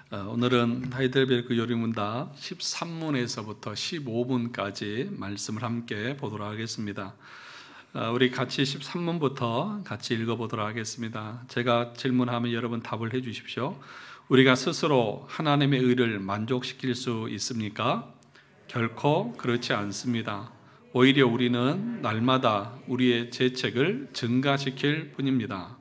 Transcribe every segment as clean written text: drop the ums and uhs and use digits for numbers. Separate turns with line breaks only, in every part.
오늘은 하이델베르크 요리문답 13문에서부터 15문까지 말씀을 함께 보도록 하겠습니다. 우리 같이 13문부터 같이 읽어보도록 하겠습니다. 제가 질문하면 여러분 답을 해 주십시오. 우리가 스스로 하나님의 의를 만족시킬 수 있습니까? 결코 그렇지 않습니다. 오히려 우리는 날마다 우리의 죄책을 증가시킬 뿐입니다.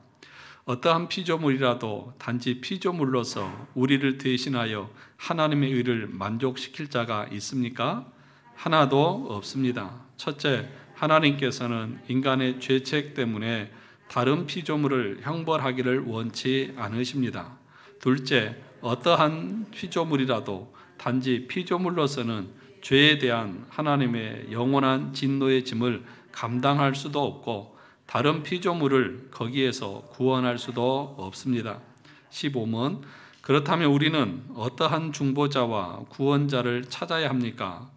어떠한 피조물이라도 단지 피조물로서 우리를 대신하여 하나님의 의를 만족시킬 자가 있습니까? 하나도 없습니다. 첫째, 하나님께서는 인간의 죄책 때문에 다른 피조물을 형벌하기를 원치 않으십니다. 둘째, 어떠한 피조물이라도 단지 피조물로서는 죄에 대한 하나님의 영원한 진노의 짐을 감당할 수도 없고 다른 피조물을 거기에서 구원할 수도 없습니다. 15문, 그렇다면 우리는 어떠한 중보자와 구원자를 찾아야 합니까?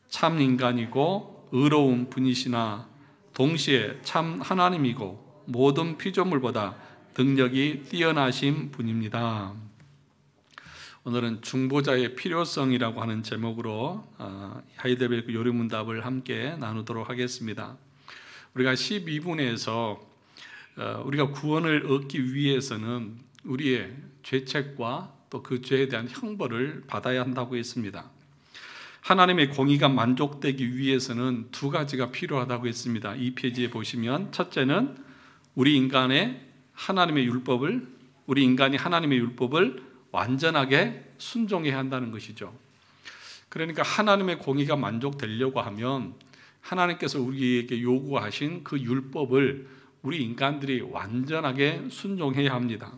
참 인간이고 의로운 분이시나 동시에 참 하나님이고 모든 피조물보다 능력이 뛰어나신 분입니다. 오늘은 중보자의 필요성이라고 하는 제목으로 하이델베르크 요리문답을 함께 나누도록 하겠습니다. 우리가 12분에서 우리가 구원을 얻기 위해서는 우리의 죄책과 또 그 죄에 대한 형벌을 받아야 한다고 했습니다. 하나님의 공의가 만족되기 위해서는 두 가지가 필요하다고 했습니다. 이 페이지에 보시면 첫째는 우리 인간이 하나님의 율법을 완전하게 순종해야 한다는 것이죠. 그러니까 하나님의 공의가 만족되려고 하면 하나님께서 우리에게 요구하신 그 율법을 우리 인간들이 완전하게 순종해야 합니다.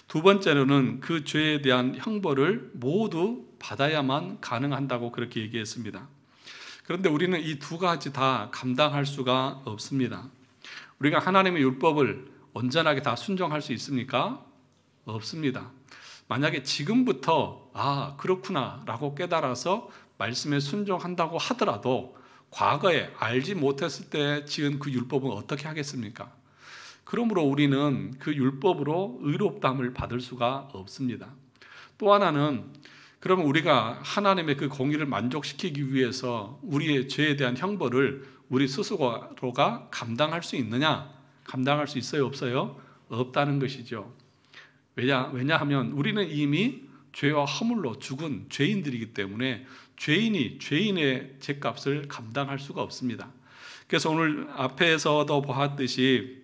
두 번째로는 그 죄에 대한 형벌을 모두 받아야만 가능한다고 그렇게 얘기했습니다. 그런데 우리는 이 두 가지 다 감당할 수가 없습니다. 우리가 하나님의 율법을 온전하게 다 순종할 수 있습니까? 없습니다. 만약에 지금부터 그렇구나 라고 깨달아서 말씀에 순종한다고 하더라도 과거에 알지 못했을 때 지은 그 율법은 어떻게 하겠습니까? 그러므로 우리는 그 율법으로 의롭다함을 받을 수가 없습니다. 또 하나는 그러면 우리가 하나님의 그 공의를 만족시키기 위해서 우리의 죄에 대한 형벌을 우리 스스로가 감당할 수 있느냐? 감당할 수 있어요? 없어요? 없다는 것이죠. 왜냐하면 우리는 이미 죄와 허물로 죽은 죄인들이기 때문에 죄인이 죄인의 죄값을 감당할 수가 없습니다. 그래서 오늘 앞에서도 보았듯이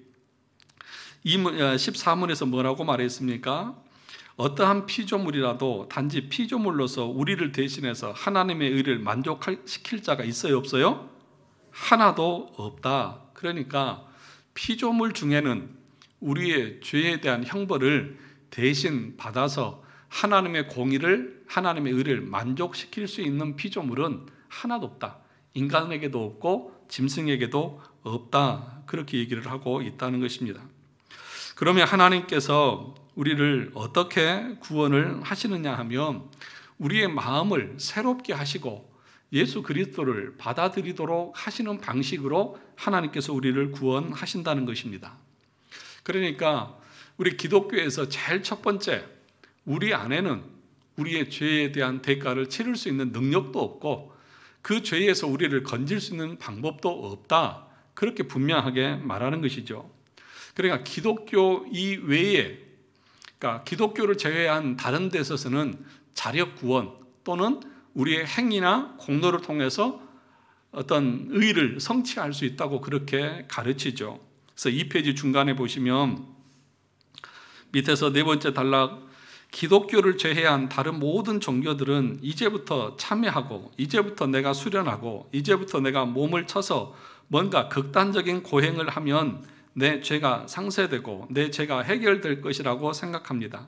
14문에서 뭐라고 말했습니까? 어떠한 피조물이라도 단지 피조물로서 우리를 대신해서 하나님의 의를 만족시킬 자가 있어요? 없어요? 하나도 없다. 그러니까 피조물 중에는 우리의 죄에 대한 형벌을 대신 받아서 하나님의 공의를, 하나님의 의를 만족시킬 수 있는 피조물은 하나도 없다. 인간에게도 없고 짐승에게도 없다. 그렇게 얘기를 하고 있다는 것입니다. 그러면 하나님께서 우리를 어떻게 구원을 하시느냐 하면 우리의 마음을 새롭게 하시고 예수 그리스도를 받아들이도록 하시는 방식으로 하나님께서 우리를 구원하신다는 것입니다. 그러니까 우리 기독교에서 제일 첫 번째, 우리 안에는 우리의 죄에 대한 대가를 치를 수 있는 능력도 없고 그 죄에서 우리를 건질 수 있는 방법도 없다. 그렇게 분명하게 말하는 것이죠. 그러니까 기독교 이외에, 그러니까 기독교를 제외한 다른 데 있어서는 자력 구원 또는 우리의 행위나 공로를 통해서 어떤 의를 성취할 수 있다고 그렇게 가르치죠. 그래서 2페이지 중간에 보시면 밑에서 네 번째 단락, 기독교를 제외한 다른 모든 종교들은 이제부터 참여하고 이제부터 내가 수련하고 이제부터 내가 몸을 쳐서 뭔가 극단적인 고행을 하면 내 죄가 상쇄되고 내 죄가 해결될 것이라고 생각합니다.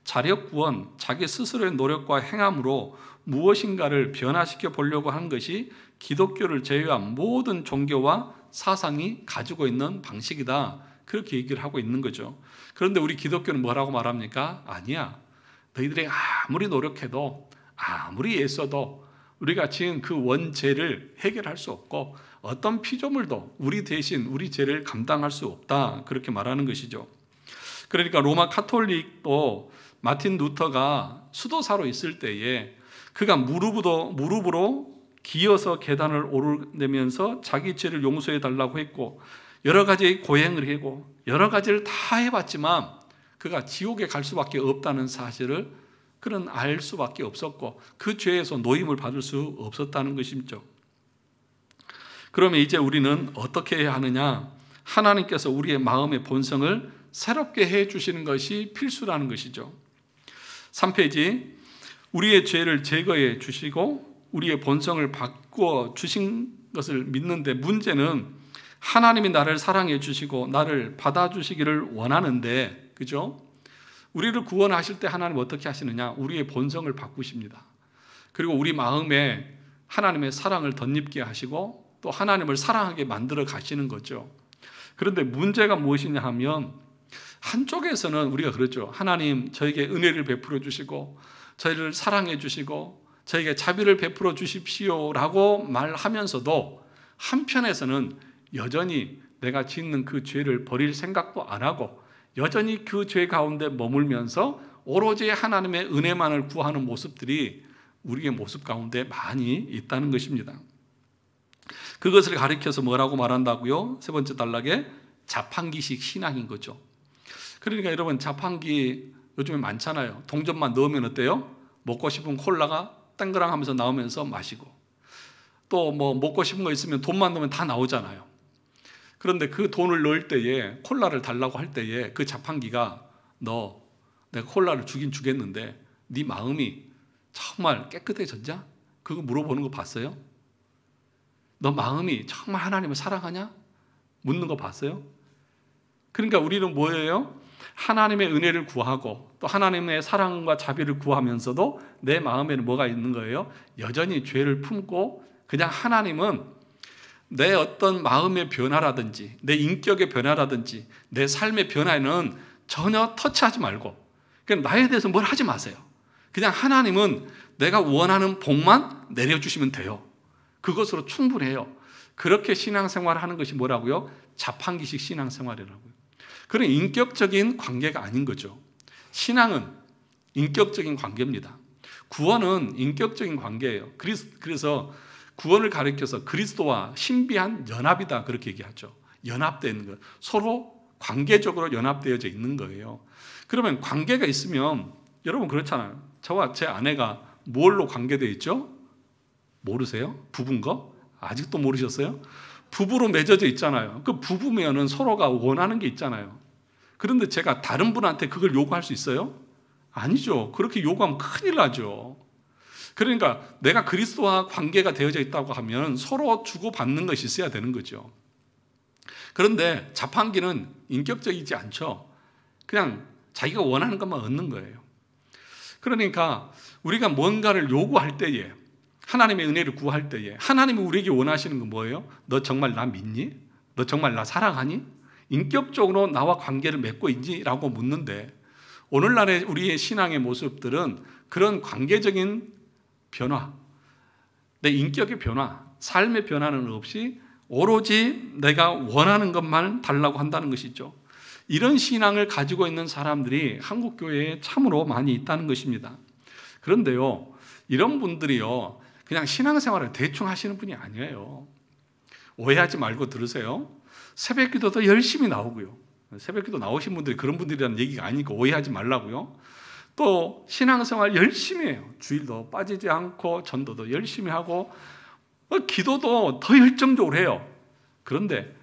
자력 구원, 자기 스스로의 노력과 행함으로 무엇인가를 변화시켜 보려고 하는 것이 기독교를 제외한 모든 종교와 사상이 가지고 있는 방식이다. 그렇게 얘기를 하고 있는 거죠. 그런데 우리 기독교는 뭐라고 말합니까? 아니야. 너희들이 아무리 노력해도 아무리 애써도 우리가 지은 그 원죄를 해결할 수 없고 어떤 피조물도 우리 대신 우리 죄를 감당할 수 없다. 그렇게 말하는 것이죠. 그러니까 로마 카톨릭도 마틴 루터가 수도사로 있을 때에 그가 무릎으로 기어서 계단을 오르내면서 자기 죄를 용서해 달라고 했고 여러 가지 고행을 하고 여러 가지를 다 해봤지만 그가 지옥에 갈 수밖에 없다는 사실을 그는 알 수밖에 없었고 그 죄에서 노임을 받을 수 없었다는 것이죠. 그러면 이제 우리는 어떻게 해야 하느냐? 하나님께서 우리의 마음의 본성을 새롭게 해 주시는 것이 필수라는 것이죠. 3페이지, 우리의 죄를 제거해 주시고 우리의 본성을 바꾸어 주신 것을 믿는데 문제는 하나님이 나를 사랑해 주시고 나를 받아주시기를 원하는데, 그죠? 우리를 구원하실 때 하나님 어떻게 하시느냐? 우리의 본성을 바꾸십니다. 그리고 우리 마음에 하나님의 사랑을 덧입게 하시고 또 하나님을 사랑하게 만들어 가시는 거죠. 그런데 문제가 무엇이냐 하면 한쪽에서는 우리가 그렇죠. 하나님 저에게 은혜를 베풀어 주시고 저희를 사랑해 주시고 저에게 자비를 베풀어 주십시오 라고 말하면서도 한편에서는 여전히 내가 짓는 그 죄를 버릴 생각도 안 하고 여전히 그 죄 가운데 머물면서 오로지 하나님의 은혜만을 구하는 모습들이 우리의 모습 가운데 많이 있다는 것입니다. 그것을 가리켜서 뭐라고 말한다고요? 세 번째 단락에 자판기식 신앙인 거죠. 그러니까 여러분 자판기 요즘에 많잖아요. 동전만 넣으면 어때요? 먹고 싶은 콜라가 땡그랑 하면서 나오면서 마시고 또 뭐 먹고 싶은 거 있으면 돈만 넣으면 다 나오잖아요. 그런데 그 돈을 넣을 때에 콜라를 달라고 할 때에 그 자판기가 너 내가 콜라를 주긴 주겠는데 네 마음이 정말 깨끗해졌냐? 그거 물어보는 거 봤어요? 너 마음이 정말 하나님을 사랑하냐? 묻는 거 봤어요? 그러니까 우리는 뭐예요? 하나님의 은혜를 구하고 또 하나님의 사랑과 자비를 구하면서도 내 마음에는 뭐가 있는 거예요? 여전히 죄를 품고 그냥 하나님은 내 어떤 마음의 변화라든지 내 인격의 변화라든지 내 삶의 변화에는 전혀 터치하지 말고 그냥 나에 대해서 뭘 하지 마세요. 그냥 하나님은 내가 원하는 복만 내려주시면 돼요. 그것으로 충분해요. 그렇게 신앙생활을 하는 것이 뭐라고요? 자판기식 신앙생활이라고요. 그런 인격적인 관계가 아닌 거죠. 신앙은 인격적인 관계입니다. 구원은 인격적인 관계예요. 그래서 구원을 가리켜서 그리스도와 신비한 연합이다 그렇게 얘기하죠. 연합되어 있는 것. 서로 관계적으로 연합되어져 있는 거예요. 그러면 관계가 있으면 여러분 그렇잖아요. 저와 제 아내가 뭘로 관계되어 있죠? 모르세요? 부부인 거? 아직도 모르셨어요? 부부로 맺어져 있잖아요. 그 부부면은 서로가 원하는 게 있잖아요. 그런데 제가 다른 분한테 그걸 요구할 수 있어요? 아니죠. 그렇게 요구하면 큰일 나죠. 그러니까 내가 그리스도와 관계가 되어져 있다고 하면 서로 주고받는 것이 있어야 되는 거죠. 그런데 자판기는 인격적이지 않죠. 그냥 자기가 원하는 것만 얻는 거예요. 그러니까 우리가 뭔가를 요구할 때에 하나님의 은혜를 구할 때에 하나님이 우리에게 원하시는 건 뭐예요? 너 정말 나 믿니? 너 정말 나 사랑하니? 인격적으로 나와 관계를 맺고 있니? 라고 묻는데 오늘날의 우리의 신앙의 모습들은 그런 관계적인 변화, 내 인격의 변화, 삶의 변화는 없이 오로지 내가 원하는 것만 달라고 한다는 것이죠. 이런 신앙을 가지고 있는 사람들이 한국 교회에 참으로 많이 있다는 것입니다. 그런데요, 이런 분들이요, 그냥 신앙생활을 대충 하시는 분이 아니에요. 오해하지 말고 들으세요. 새벽기도도 열심히 나오고요. 새벽기도 나오신 분들이 그런 분들이라는 얘기가 아니니까 오해하지 말라고요. 또 신앙생활 열심히 해요. 주일도 빠지지 않고 전도도 열심히 하고 기도도 더 열정적으로 해요. 그런데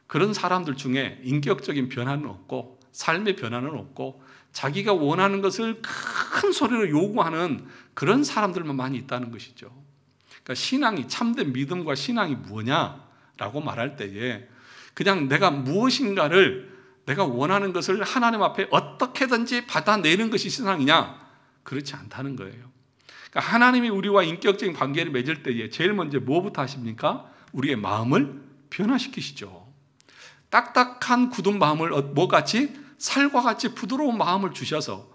그런 사람들 중에 인격적인 변화는 없고 삶의 변화는 없고 자기가 원하는 것을 큰 소리로 요구하는 그런 사람들만 많이 있다는 것이죠. 그러니까 신앙이 참된 믿음과 신앙이 뭐냐라고 말할 때에 그냥 내가 무엇인가를 내가 원하는 것을 하나님 앞에 어떻게든지 받아내는 것이 신앙이냐? 그렇지 않다는 거예요. 그러니까 하나님이 우리와 인격적인 관계를 맺을 때에 제일 먼저 뭐부터 하십니까? 우리의 마음을 변화시키시죠. 딱딱한 굳은 마음을 뭐같이? 살과 같이 부드러운 마음을 주셔서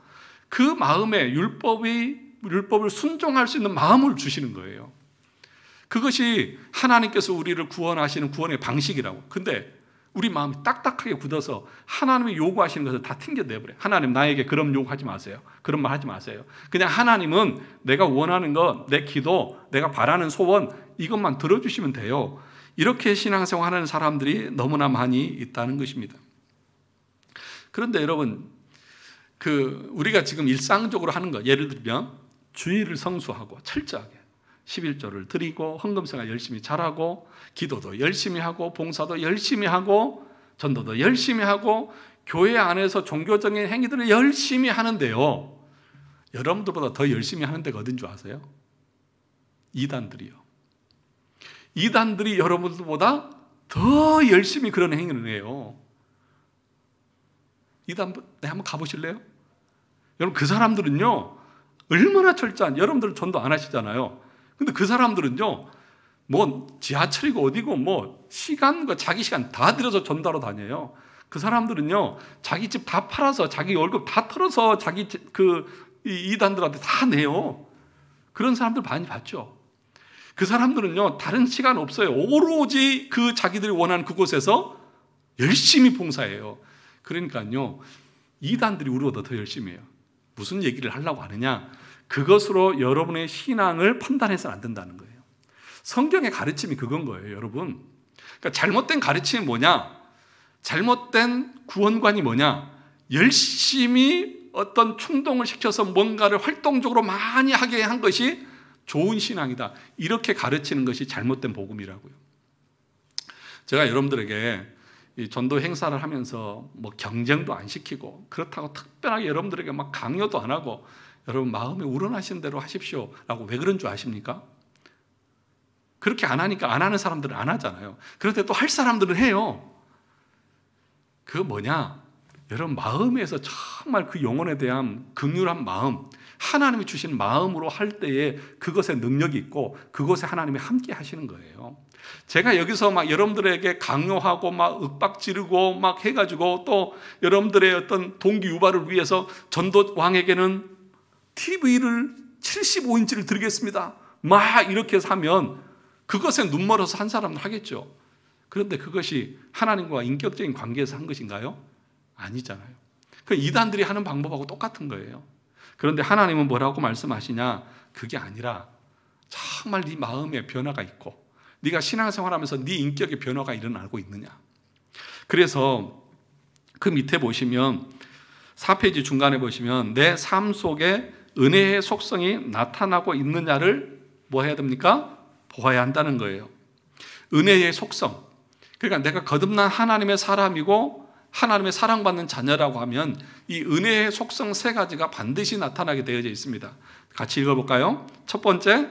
그 마음에 율법을 순종할 수 있는 마음을 주시는 거예요. 그것이 하나님께서 우리를 구원하시는 구원의 방식이라고. 근데 우리 마음이 딱딱하게 굳어서 하나님이 요구하시는 것을 다 튕겨내버려요. 하나님 나에게 그런 요구하지 마세요. 그런 말 하지 마세요. 그냥 하나님은 내가 원하는 것, 내 기도, 내가 바라는 소원 이것만 들어주시면 돼요. 이렇게 신앙생활하는 사람들이 너무나 많이 있다는 것입니다. 그런데 여러분, 우리가 지금 일상적으로 하는 것, 예를 들면 주일을 성수하고 철저하게 11조를 드리고 헌금생활 열심히 잘하고 기도도 열심히 하고 봉사도 열심히 하고 전도도 열심히 하고 교회 안에서 종교적인 행위들을 열심히 하는데요, 여러분들보다 더 열심히 하는 데가 어딘 줄 아세요? 이단들이요. 이단들이 여러분들보다 더 열심히 그런 행위를 해요. 이단 한번 가보실래요? 여러분, 그 사람들은요 얼마나 철저한, 여러분들 전도 안 하시잖아요. 근데 그 사람들은요 뭐 지하철이고 어디고 뭐 시간, 자기 시간 다 들여서 전도하러 다녀요. 그 사람들은요 자기 집 다 팔아서 자기 월급 다 털어서 자기 이단들한테 다 내요. 그런 사람들 많이 봤죠. 그 사람들은요 다른 시간 없어요. 오로지 자기들이 원하는 그곳에서 열심히 봉사해요. 그러니까요 이단들이 우리보다 더 열심히 해요. 무슨 얘기를 하려고 하느냐, 그것으로 여러분의 신앙을 판단해서는 안 된다는 거예요. 성경의 가르침이 그건 거예요, 여러분. 그러니까 잘못된 가르침이 뭐냐, 잘못된 구원관이 뭐냐, 열심히 어떤 충동을 시켜서 뭔가를 활동적으로 많이 하게 한 것이 좋은 신앙이다, 이렇게 가르치는 것이 잘못된 복음이라고요. 제가 여러분들에게 이 전도 행사를 하면서 뭐 경쟁도 안 시키고 그렇다고 특별하게 여러분들에게 막 강요도 안 하고 여러분 마음에 우러나시는 대로 하십시오 라고 왜 그런 줄 아십니까? 그렇게 안 하니까 안 하는 사람들은 안 하잖아요. 그런데 또 할 사람들은 해요. 그거 뭐냐, 여러분 마음에서 정말 그 영혼에 대한 긍휼한 마음, 하나님이 주신 마음으로 할 때에 그것에 능력이 있고 그것에 하나님이 함께 하시는 거예요. 제가 여기서 막 여러분들에게 강요하고 막 윽박 지르고 막 해가지고 또 여러분들의 어떤 동기 유발을 위해서 전도왕에게는 TV를 75인치를 드리겠습니다 막 이렇게 해서 하면 그것에 눈멀어서 한 사람은 하겠죠. 그런데 그것이 하나님과 인격적인 관계에서 한 것인가요? 아니잖아요. 그 이단들이 하는 방법하고 똑같은 거예요. 그런데 하나님은 뭐라고 말씀하시냐, 그게 아니라 정말 네 마음에 변화가 있고 네가 신앙생활하면서 네 인격의 변화가 일어나고 있느냐. 그래서 그 밑에 보시면 4페이지 중간에 보시면 내 삶 속에 은혜의 속성이 나타나고 있느냐를 뭐 해야 됩니까? 보아야 한다는 거예요. 은혜의 속성. 그러니까 내가 거듭난 하나님의 사람이고 하나님의 사랑받는 자녀라고 하면 이 은혜의 속성 세 가지가 반드시 나타나게 되어져 있습니다. 같이 읽어볼까요? 첫 번째,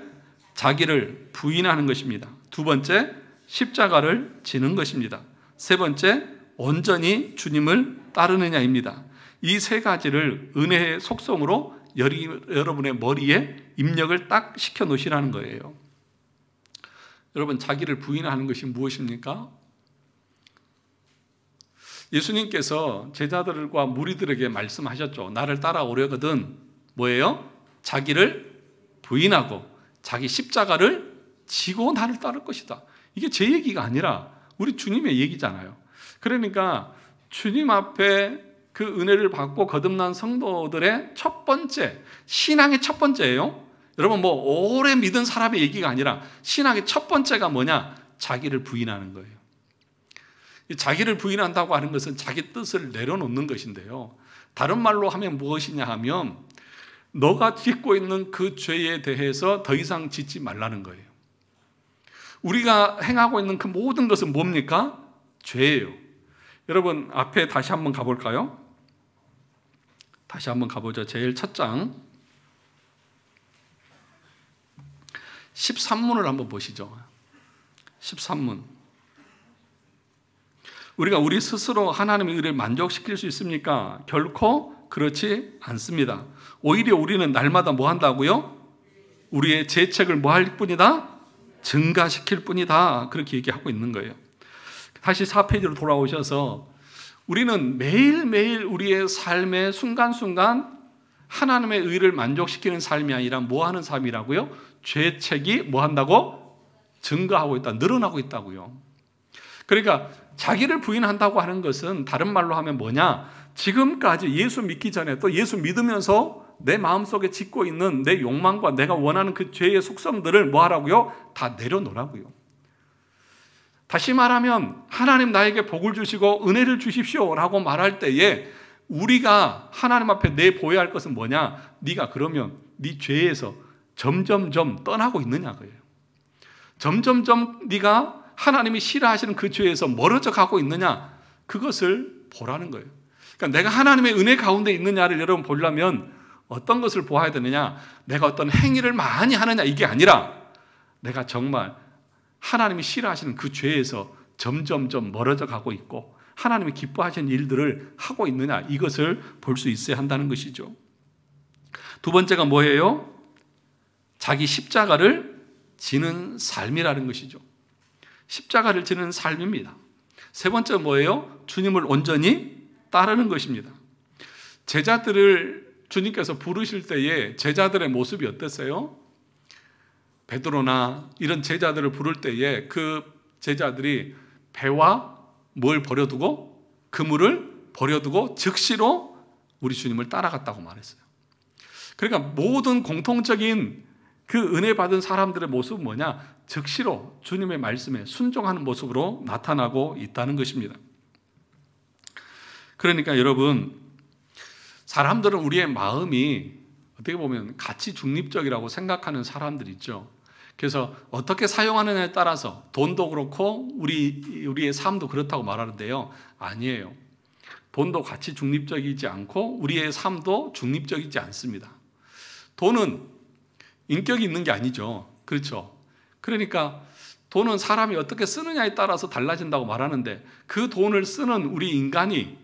자기를 부인하는 것입니다. 두 번째, 십자가를 지는 것입니다. 세 번째, 온전히 주님을 따르느냐입니다. 이 세 가지를 은혜의 속성으로 여러분의 머리에 입력을 딱 시켜 놓으시라는 거예요. 여러분, 자기를 부인하는 것이 무엇입니까? 예수님께서 제자들과 무리들에게 말씀하셨죠. 나를 따라오려거든 뭐예요? 자기를 부인하고 자기 십자가를 지고 나를 따를 것이다. 이게 제 얘기가 아니라 우리 주님의 얘기잖아요. 그러니까 주님 앞에 그 은혜를 받고 거듭난 성도들의 첫 번째, 신앙의 첫 번째예요. 여러분 뭐 오래 믿은 사람의 얘기가 아니라 신앙의 첫 번째가 뭐냐? 자기를 부인하는 거예요. 자기를 부인한다고 하는 것은 자기 뜻을 내려놓는 것인데요, 다른 말로 하면 무엇이냐 하면 너가 짓고 있는 그 죄에 대해서 더 이상 짓지 말라는 거예요. 우리가 행하고 있는 그 모든 것은 뭡니까? 죄예요. 여러분 앞에 다시 한번 가볼까요? 다시 한번 가보죠. 제일 첫 장 13문을 한번 보시죠. 13문. 우리가 우리 스스로 하나님의 의를 만족시킬 수 있습니까? 결코 그렇지 않습니다. 오히려 우리는 날마다 뭐 한다고요? 우리의 죄책을 뭐 할 뿐이다? 증가시킬 뿐이다. 그렇게 얘기하고 있는 거예요. 다시 4페이지로 돌아오셔서 우리는 매일매일 우리의 삶의 순간순간 하나님의 의를 만족시키는 삶이 아니라 뭐 하는 삶이라고요? 죄책이 뭐 한다고? 증가하고 있다. 늘어나고 있다고요. 그러니까 자기를 부인한다고 하는 것은 다른 말로 하면 뭐냐? 지금까지 예수 믿기 전에 또 예수 믿으면서 내 마음속에 짓고 있는 내 욕망과 내가 원하는 그 죄의 속성들을 뭐 하라고요? 다 내려놓으라고요. 다시 말하면 하나님 나에게 복을 주시고 은혜를 주십시오 라고 말할 때에 우리가 하나님 앞에 내보여야 할 것은 뭐냐? 네가 그러면 네 죄에서 점점점 떠나고 있느냐 거예요. 점점점 네가 하나님이 싫어하시는 그 죄에서 멀어져 가고 있느냐, 그것을 보라는 거예요. 그러니까 내가 하나님의 은혜 가운데 있느냐를 여러분 보려면 어떤 것을 보아야 되느냐? 내가 어떤 행위를 많이 하느냐 이게 아니라 내가 정말 하나님이 싫어하시는 그 죄에서 점점점 멀어져 가고 있고 하나님이 기뻐하시는 일들을 하고 있느냐, 이것을 볼 수 있어야 한다는 것이죠. 두 번째가 뭐예요? 자기 십자가를 지는 삶이라는 것이죠. 십자가를 지는 삶입니다. 세 번째가 뭐예요? 주님을 온전히 따르는 것입니다. 제자들을 주님께서 부르실 때에 제자들의 모습이 어땠어요? 베드로나 이런 제자들을 부를 때에 그 제자들이 배와 뭘 버려두고 그물을 버려두고 즉시로 우리 주님을 따라갔다고 말했어요. 그러니까 모든 공통적인 그 은혜 받은 사람들의 모습은 뭐냐? 즉시로 주님의 말씀에 순종하는 모습으로 나타나고 있다는 것입니다. 그러니까 여러분, 사람들은 우리의 마음이 어떻게 보면 가치 중립적이라고 생각하는 사람들이 있죠. 그래서 어떻게 사용하느냐에 따라서 돈도 그렇고 우리의 삶도 그렇다고 말하는데요. 아니에요. 돈도 가치 중립적이지 않고 우리의 삶도 중립적이지 않습니다. 돈은 인격이 있는 게 아니죠. 그렇죠? 그러니까 돈은 사람이 어떻게 쓰느냐에 따라서 달라진다고 말하는데 그 돈을 쓰는 우리 인간이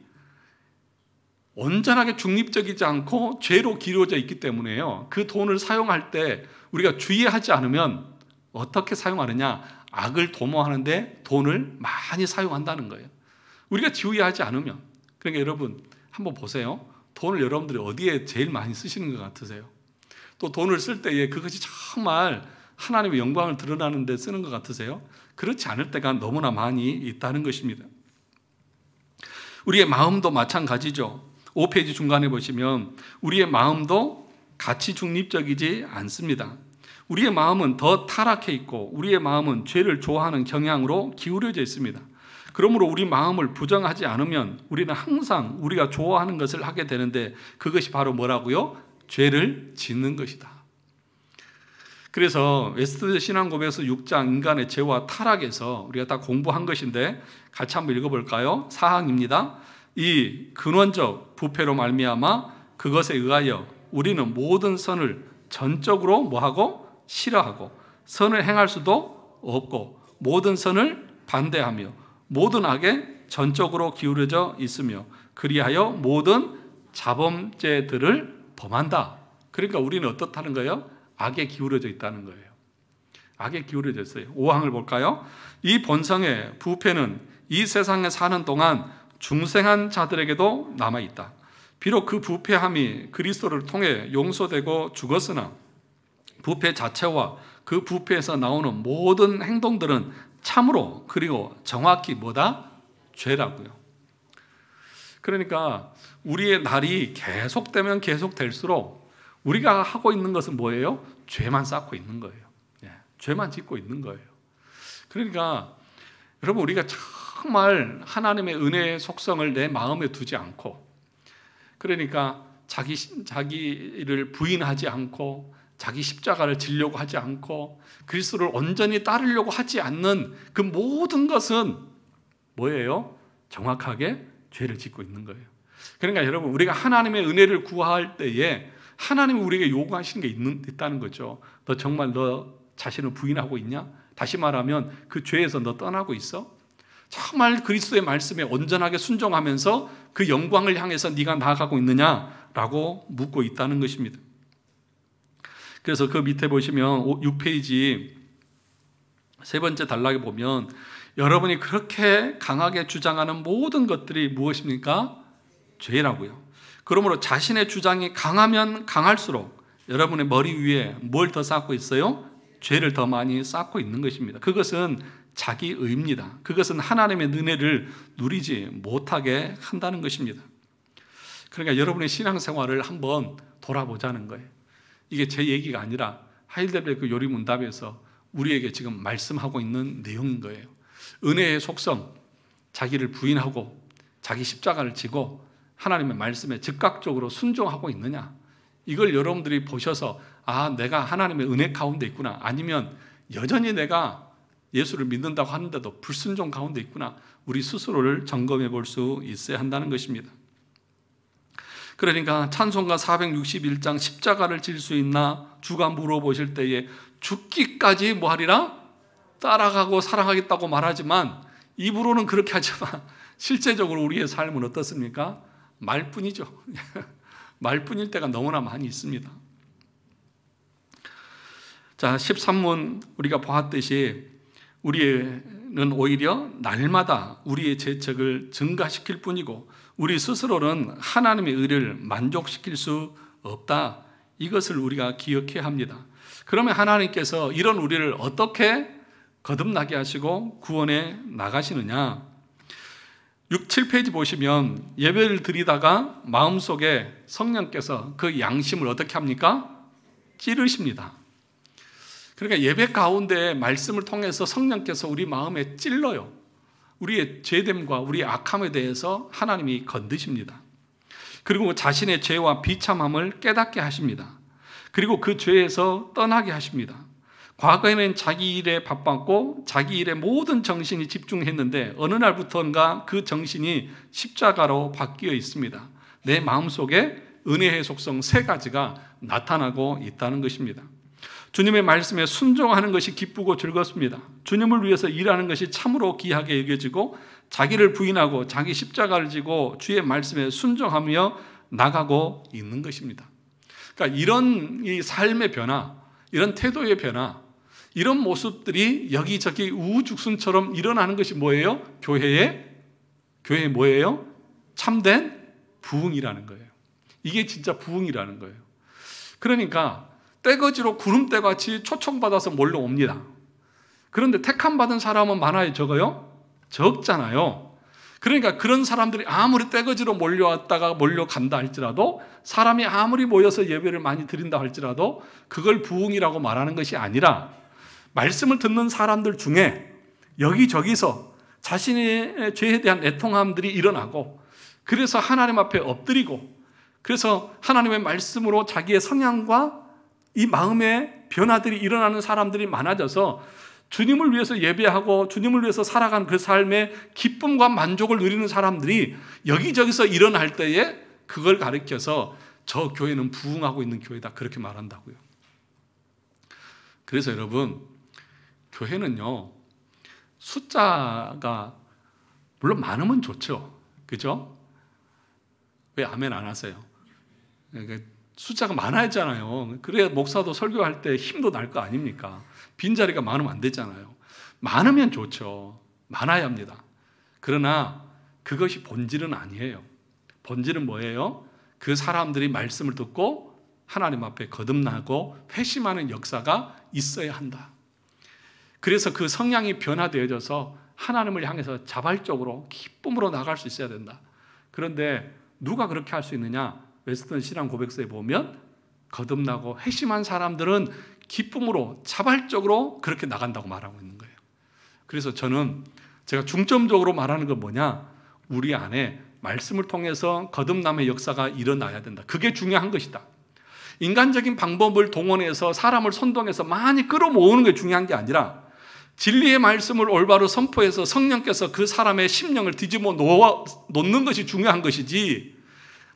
온전하게 중립적이지 않고 죄로 기울어져 있기 때문에요. 그 돈을 사용할 때 우리가 주의하지 않으면 어떻게 사용하느냐? 악을 도모하는데 돈을 많이 사용한다는 거예요. 우리가 주의하지 않으면. 그러니까 여러분 한번 보세요. 돈을 여러분들이 어디에 제일 많이 쓰시는 것 같으세요? 또 돈을 쓸 때에 그것이 정말 하나님의 영광을 드러나는 데 쓰는 것 같으세요? 그렇지 않을 때가 너무나 많이 있다는 것입니다. 우리의 마음도 마찬가지죠. 5페이지 중간에 보시면 우리의 마음도 가치 중립적이지 않습니다. 우리의 마음은 더 타락해 있고 우리의 마음은 죄를 좋아하는 경향으로 기울어져 있습니다. 그러므로 우리 마음을 부정하지 않으면 우리는 항상 우리가 좋아하는 것을 하게 되는데 그것이 바로 뭐라고요? 죄를 짓는 것이다. 그래서 웨스트 신앙고백에서 6장 인간의 죄와 타락에서 우리가 다 공부한 것인데 같이 한번 읽어볼까요? 4항입니다. 이 근원적 부패로 말미암아 그것에 의하여 우리는 모든 선을 전적으로 뭐하고? 싫어하고 선을 행할 수도 없고 모든 선을 반대하며 모든 악에 전적으로 기울어져 있으며 그리하여 모든 자범죄들을 범한다. 그러니까 우리는 어떻다는 거예요? 악에 기울어져 있다는 거예요. 악에 기울어져 있어요. 5항을 볼까요? 이 본성의 부패는 이 세상에 사는 동안 중생한 자들에게도 남아있다. 비록 그 부패함이 그리스도를 통해 용서되고 죽었으나 부패 자체와 그 부패에서 나오는 모든 행동들은 참으로 그리고 정확히 뭐다? 죄라고요. 그러니까 우리의 날이 계속되면 계속될수록 우리가 하고 있는 것은 뭐예요? 죄만 쌓고 있는 거예요. 죄만 짓고 있는 거예요. 그러니까 여러분 우리가 정말 하나님의 은혜의 속성을 내 마음에 두지 않고 그러니까 자기를 부인하지 않고 자기 십자가를 지려고 하지 않고 그리스도를 온전히 따르려고 하지 않는 그 모든 것은 뭐예요? 정확하게 죄를 짓고 있는 거예요. 그러니까 여러분 우리가 하나님의 은혜를 구할 때에 하나님이 우리에게 요구하시는 게 있다는 거죠. 너 정말 너 자신을 부인하고 있냐? 다시 말하면 그 죄에서 너 떠나고 있어? 정말 그리스도의 말씀에 온전하게 순종하면서 그 영광을 향해서 네가 나아가고 있느냐라고 묻고 있다는 것입니다. 그래서 그 밑에 보시면 6페이지 세 번째 단락에 보면 여러분이 그렇게 강하게 주장하는 모든 것들이 무엇입니까? 죄라고요. 그러므로 자신의 주장이 강하면 강할수록 여러분의 머리 위에 뭘 더 쌓고 있어요? 죄를 더 많이 쌓고 있는 것입니다. 그것은 자기의입니다. 그것은 하나님의 은혜를 누리지 못하게 한다는 것입니다. 그러니까 여러분의 신앙생활을 한번 돌아보자는 거예요. 이게 제 얘기가 아니라 하이델베르크 요리문답에서 우리에게 지금 말씀하고 있는 내용인 거예요. 은혜의 속성, 자기를 부인하고 자기 십자가를 지고 하나님의 말씀에 즉각적으로 순종하고 있느냐, 이걸 여러분들이 보셔서 내가 하나님의 은혜 가운데 있구나, 아니면 여전히 내가 예수를 믿는다고 하는데도 불순종 가운데 있구나, 우리 스스로를 점검해 볼 수 있어야 한다는 것입니다. 그러니까 찬송가 461장 십자가를 질 수 있나 주가 물어보실 때에 죽기까지 뭐하리라? 따라가고 사랑하겠다고 말하지만 입으로는 그렇게 하지만 실제적으로 우리의 삶은 어떻습니까? 말뿐이죠. 말뿐일 때가 너무나 많이 있습니다. 자, 13문 우리가 보았듯이 우리는 오히려 날마다 우리의 재책을 증가시킬 뿐이고 우리 스스로는 하나님의 의를 만족시킬 수 없다. 이것을 우리가 기억해야 합니다. 그러면 하나님께서 이런 우리를 어떻게 거듭나게 하시고 구원해 나가시느냐? 6, 7페이지 보시면 예배를 드리다가 마음속에 성령께서 그 양심을 어떻게 합니까? 찌르십니다. 그러니까 예배 가운데 말씀을 통해서 성령께서 우리 마음에 찔러요. 우리의 죄됨과 우리의 악함에 대해서 하나님이 건드십니다. 그리고 자신의 죄와 비참함을 깨닫게 하십니다. 그리고 그 죄에서 떠나게 하십니다. 과거에는 자기 일에 바빴고 자기 일에 모든 정신이 집중했는데 어느 날부터인가 그 정신이 십자가로 바뀌어 있습니다. 내 마음속에 은혜의 속성 3가지가 나타나고 있다는 것입니다. 주님의 말씀에 순종하는 것이 기쁘고 즐겁습니다. 주님을 위해서 일하는 것이 참으로 귀하게 여겨지고 자기를 부인하고 자기 십자가를 지고 주의 말씀에 순종하며 나가고 있는 것입니다. 그러니까 이런 이 삶의 변화, 이런 태도의 변화, 이런 모습들이 여기저기 우후죽순처럼 일어나는 것이 뭐예요? 교회의 뭐예요? 참된 부흥이라는 거예요. 이게 진짜 부흥이라는 거예요. 그러니까 떼거지로 구름대같이 초청받아서 몰려옵니다. 그런데 택함받은 사람은 많아요, 적어요? 적잖아요. 그러니까 그런 사람들이 아무리 떼거지로 몰려왔다가 몰려간다 할지라도, 사람이 아무리 모여서 예배를 많이 드린다 할지라도 그걸 부흥이라고 말하는 것이 아니라, 말씀을 듣는 사람들 중에 여기저기서 자신의 죄에 대한 애통함들이 일어나고, 그래서 하나님 앞에 엎드리고, 그래서 하나님의 말씀으로 자기의 성향과 이 마음의 변화들이 일어나는 사람들이 많아져서 주님을 위해서 예배하고 주님을 위해서 살아가는 그 삶의 기쁨과 만족을 누리는 사람들이 여기저기서 일어날 때에 그걸 가리켜서 저 교회는 부흥하고 있는 교회다, 그렇게 말한다고요. 그래서 여러분, 교회는요, 숫자가 물론 많으면 좋죠. 그죠? 왜 아멘 안 하세요? 숫자가 많아야잖아요. 그래야 목사도 설교할 때 힘도 날 거 아닙니까? 빈자리가 많으면 안 되잖아요. 많으면 좋죠. 많아야 합니다. 그러나 그것이 본질은 아니에요. 본질은 뭐예요? 그 사람들이 말씀을 듣고 하나님 앞에 거듭나고 회심하는 역사가 있어야 한다. 그래서 그 성향이 변화되어져서 하나님을 향해서 자발적으로 기쁨으로 나갈 수 있어야 된다. 그런데 누가 그렇게 할 수 있느냐? 웨스턴 신앙 고백서에 보면 거듭나고 회심한 사람들은 기쁨으로 자발적으로 그렇게 나간다고 말하고 있는 거예요. 그래서 저는 제가 중점적으로 말하는 건 뭐냐? 우리 안에 말씀을 통해서 거듭남의 역사가 일어나야 된다. 그게 중요한 것이다. 인간적인 방법을 동원해서 사람을 선동해서 많이 끌어모으는 게 중요한 게 아니라 진리의 말씀을 올바로 선포해서 성령께서 그 사람의 심령을 뒤집어 놓는 것이 중요한 것이지,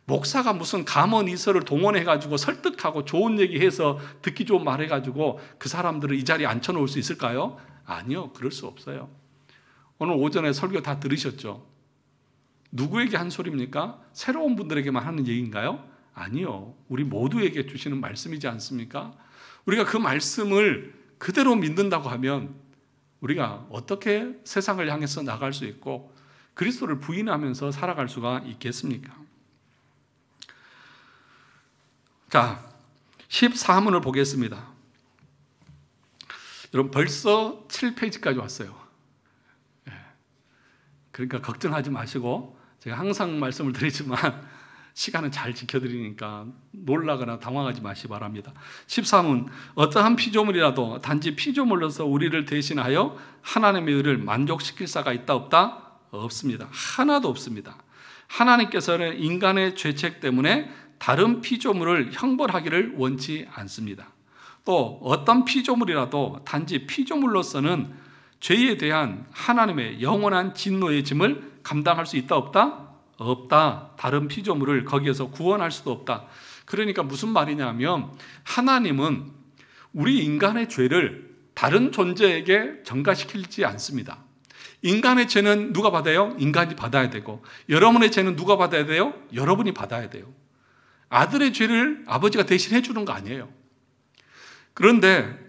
목사가 무슨 감언 이설을 동원해가지고 설득하고 좋은 얘기해서 듣기 좋은 말 해가지고 그 사람들을 이 자리에 앉혀놓을 수 있을까요? 아니요, 그럴 수 없어요. 오늘 오전에 설교 다 들으셨죠? 누구에게 한 소리입니까? 새로운 분들에게만 하는 얘기인가요? 아니요, 우리 모두에게 주시는 말씀이지 않습니까? 우리가 그 말씀을 그대로 믿는다고 하면 우리가 어떻게 세상을 향해서 나갈 수 있고 그리스도를 부인하면서 살아갈 수가 있겠습니까? 자, 14문을 보겠습니다. 여러분 벌써 7페이지까지 왔어요. 그러니까 걱정하지 마시고, 제가 항상 말씀을 드리지만 시간은 잘 지켜드리니까 놀라거나 당황하지 마시기 바랍니다. 13은 어떠한 피조물이라도 단지 피조물로서 우리를 대신하여 하나님의 의를 만족시킬 사가 있다 없다? 없습니다. 하나도 없습니다. 하나님께서는 인간의 죄책 때문에 다른 피조물을 형벌하기를 원치 않습니다. 또 어떤 피조물이라도 단지 피조물로서는 죄에 대한 하나님의 영원한 진노의 짐을 감당할 수 있다 없다? 없다. 다른 피조물을 거기에서 구원할 수도 없다. 그러니까 무슨 말이냐면 하나님은 우리 인간의 죄를 다른 존재에게 전가시키지 않습니다. 인간의 죄는 누가 받아요? 인간이 받아야 되고, 여러분의 죄는 누가 받아야 돼요? 여러분이 받아야 돼요. 아들의 죄를 아버지가 대신해 주는 거 아니에요. 그런데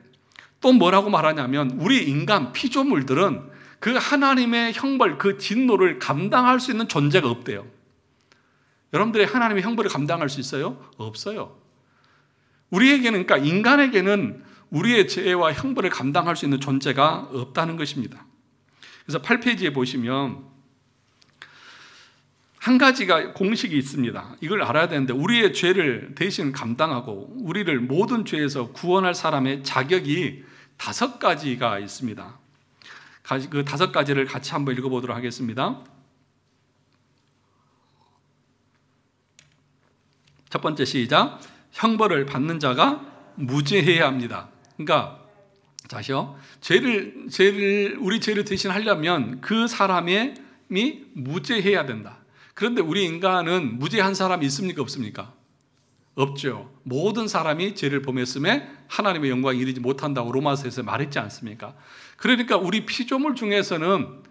또 뭐라고 말하냐면 우리 인간 피조물들은 그 하나님의 형벌, 그 진노를 감당할 수 있는 존재가 없대요. 여러분들이 하나님의 형벌을 감당할 수 있어요? 없어요. 우리에게는, 그러니까 인간에게는 우리의 죄와 형벌을 감당할 수 있는 존재가 없다는 것입니다. 그래서 8페이지에 보시면 한 가지가 공식이 있습니다. 이걸 알아야 되는데, 우리의 죄를 대신 감당하고 우리를 모든 죄에서 구원할 사람의 자격이 5가지가 있습니다. 그 5가지를 같이 한번 읽어보도록 하겠습니다. 첫 번째 시작. 형벌을 받는 자가 무죄해야 합니다. 그러니까 자시요, 우리 죄를 대신하려면 그 사람이 무죄해야 된다. 그런데 우리 인간은 무죄한 사람이 있습니까? 없습니까? 없죠. 모든 사람이 죄를 범했음에 하나님의 영광에 이르지 못한다고 로마서에서 말했지 않습니까? 그러니까 우리 피조물 중에서는